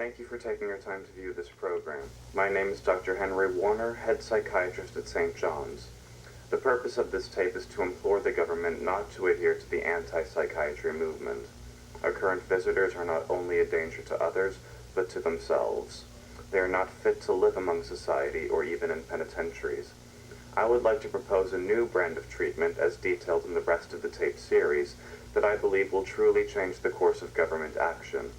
Thank you for taking your time to view this program. My name is Dr. Henry Warner, head psychiatrist at St. John's. The purpose of this tape is to implore the government not to adhere to the anti-psychiatry movement. Our current visitors are not only a danger to others, but to themselves. They are not fit to live among society or even in penitentiaries. I would like to propose a new brand of treatment, as detailed in the rest of the tape series, that I believe will truly change the course of government action.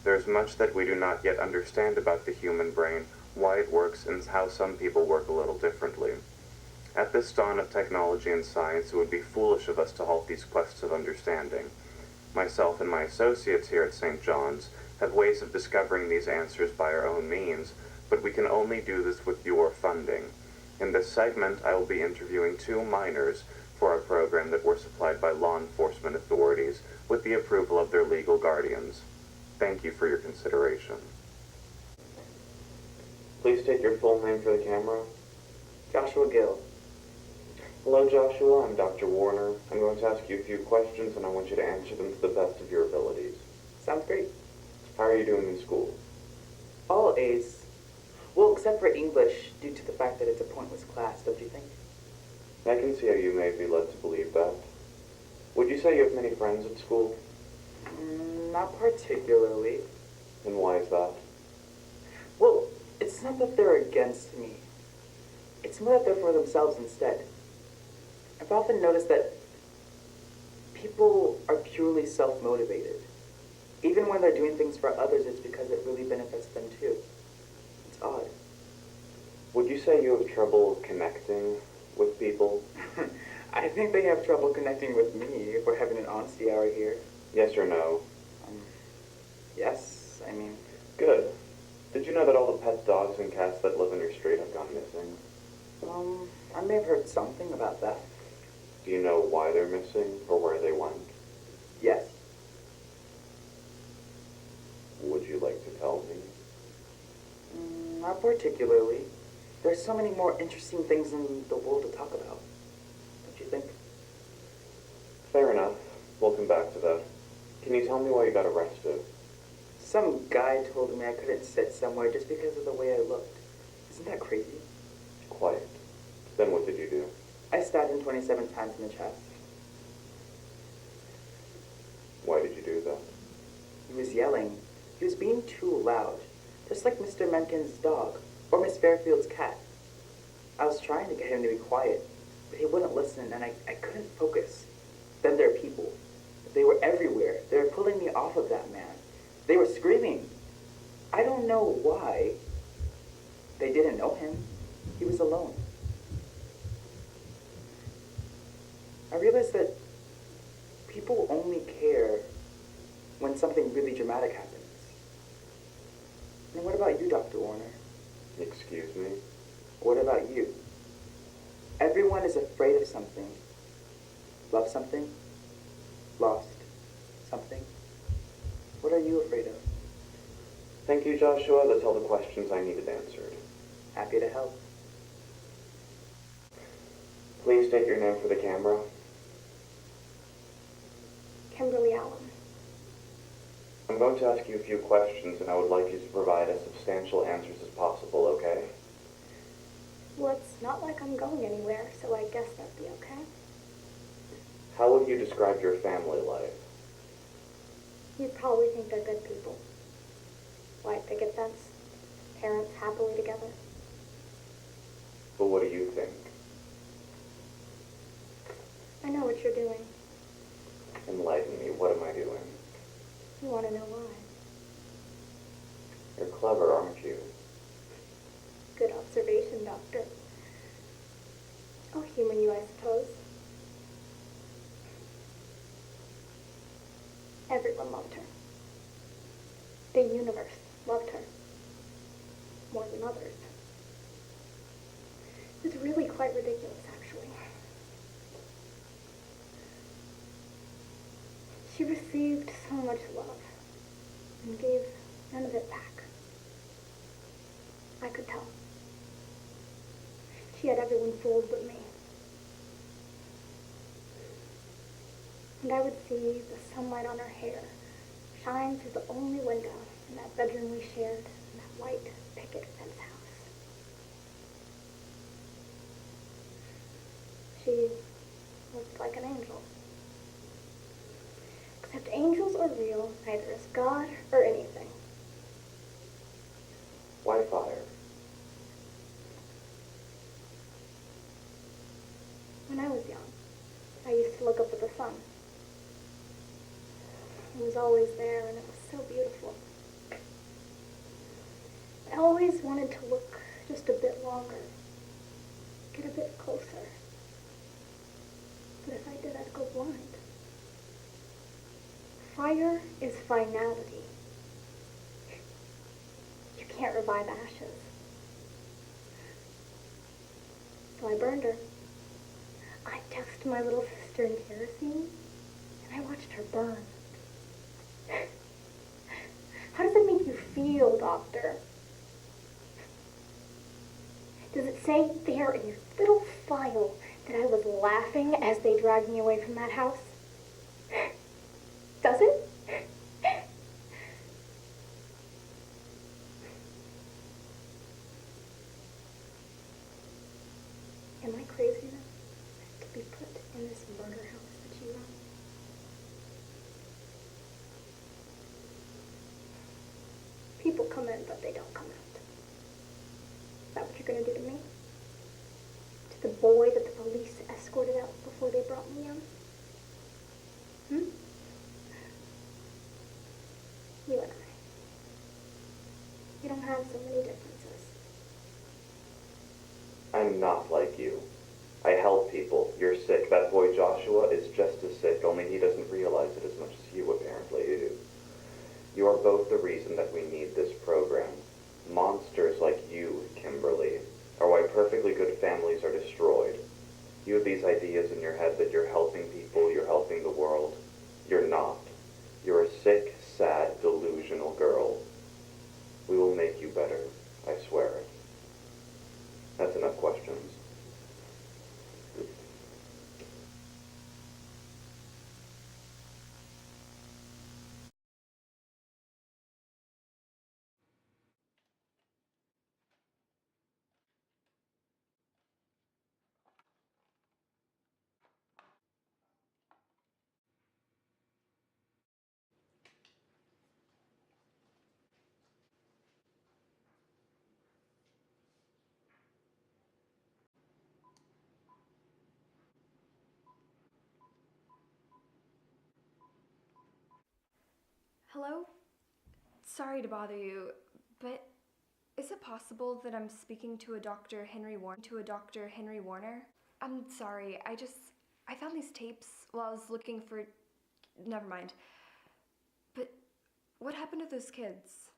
There is much that we do not yet understand about the human brain, why it works, and how some people work a little differently. At this dawn of technology and science, it would be foolish of us to halt these quests of understanding. Myself and my associates here at St. John's have ways of discovering these answers by our own means, but we can only do this with your funding. In this segment, I will be interviewing 2 minors for our program that were supplied by law enforcement authorities with the approval of their legal guardians. Thank you for your consideration. Please state your full name for the camera. Joshua Gill. Hello, Joshua. I'm Dr. Warner. I'm going to ask you a few questions, and I want you to answer them to the best of your abilities. Sounds great. How are you doing in school? All A's. Well, except for English, due to the fact that it's a pointless class, don't you think? I can see how you may be led to believe that. Would you say you have many friends at school? Not particularly. And why is that? Well, it's not that they're against me. It's more that they're for themselves instead. I've often noticed that people are purely self-motivated. Even when they're doing things for others, it's because it really benefits them too. It's odd. Would you say you have trouble connecting with people? I think they have trouble connecting with me if we're having an honesty hour here. Yes or no? Yes, I mean... Good. Did you know that all the pet dogs and cats that live on your street have gone missing? I may have heard something about that. Do you know why they're missing or where they went? Yes. Would you like to tell me? Not particularly. There's so many more interesting things in the world to talk about. Don't you think? Fair enough. We'll come back to that. Can you tell me why you got arrested? Some guy told me I couldn't sit somewhere just because of the way I looked. Isn't that crazy? Quiet. Then what did you do? I stabbed him 27 times in the chest. Why did you do that? He was yelling. He was being too loud. Just like Mr. Menken's dog, or Miss Fairfield's cat. I was trying to get him to be quiet, but he wouldn't listen, and I couldn't focus. Then there are people. They were everywhere. They were pulling me off of that man. They were screaming. I don't know why. They didn't know him. He was alone. I realized that people only care when something really dramatic happens. And what about you, Dr. Warner? Excuse me? What about you? Everyone is afraid of something. Love something? Lost something? What are you afraid of? Thank you, Joshua. That's all the questions I needed answered. Happy to help. Please state your name for the camera. Kimberly Allen. I'm going to ask you a few questions, and I would like you to provide as substantial answers as possible, okay? Well, it's not like I'm going anywhere, so I guess that'd be okay. How would you describe your family life? You'd probably think they're good people. White picket fence, parents happily together. But what do you think? I know what you're doing. Enlighten me. What am I doing? You want to know why? You're clever, aren't you? Good observation, Doctor. Oh, human you, I suppose. Everyone loved her. The universe loved her. More than others. It was really quite ridiculous, actually. She received so much love and gave none of it back. I could tell. She had everyone fooled but me. And I would see the sunlight on her hair shine through the only window in that bedroom we shared in that white picket fence house. She looked like an angel. Except angels are real, neither is God or anything. Why fire? When I was young, I used to look up at the sun. It was always there, and it was so beautiful. I always wanted to look just a bit longer, get a bit closer. But if I did, I'd go blind. Fire is finality. You can't revive ashes. So I burned her. I doused my little sister in kerosene, and I watched her burn. How does it make you feel, Doctor? Does it say there in your little file that I was laughing as they dragged me away from that house? Does it? Am I crazy enough to be put in this murder house that you run? People come in, but they don't come out. Is that what you're going to do to me? To the boy that the police escorted out before they brought me in? You and I. We don't have so many differences. I'm not like you. I help people. You're sick. That boy Joshua is just as sick, only he doesn't realize it as much as you apparently do. You are both the reason that we need this program. Monsters like you, Kimberly, are why perfectly good families are destroyed. You have these ideas in your head that you're helping people, you're helping the world. You're not. You're a sick, sad, delusional girl. We will make you better, I swear it. That's enough questions. Hello? Sorry to bother you, but is it possible that I'm speaking to a Dr. Henry Warner? I'm sorry, I found these tapes while I was looking for... Never mind. But what happened to those kids?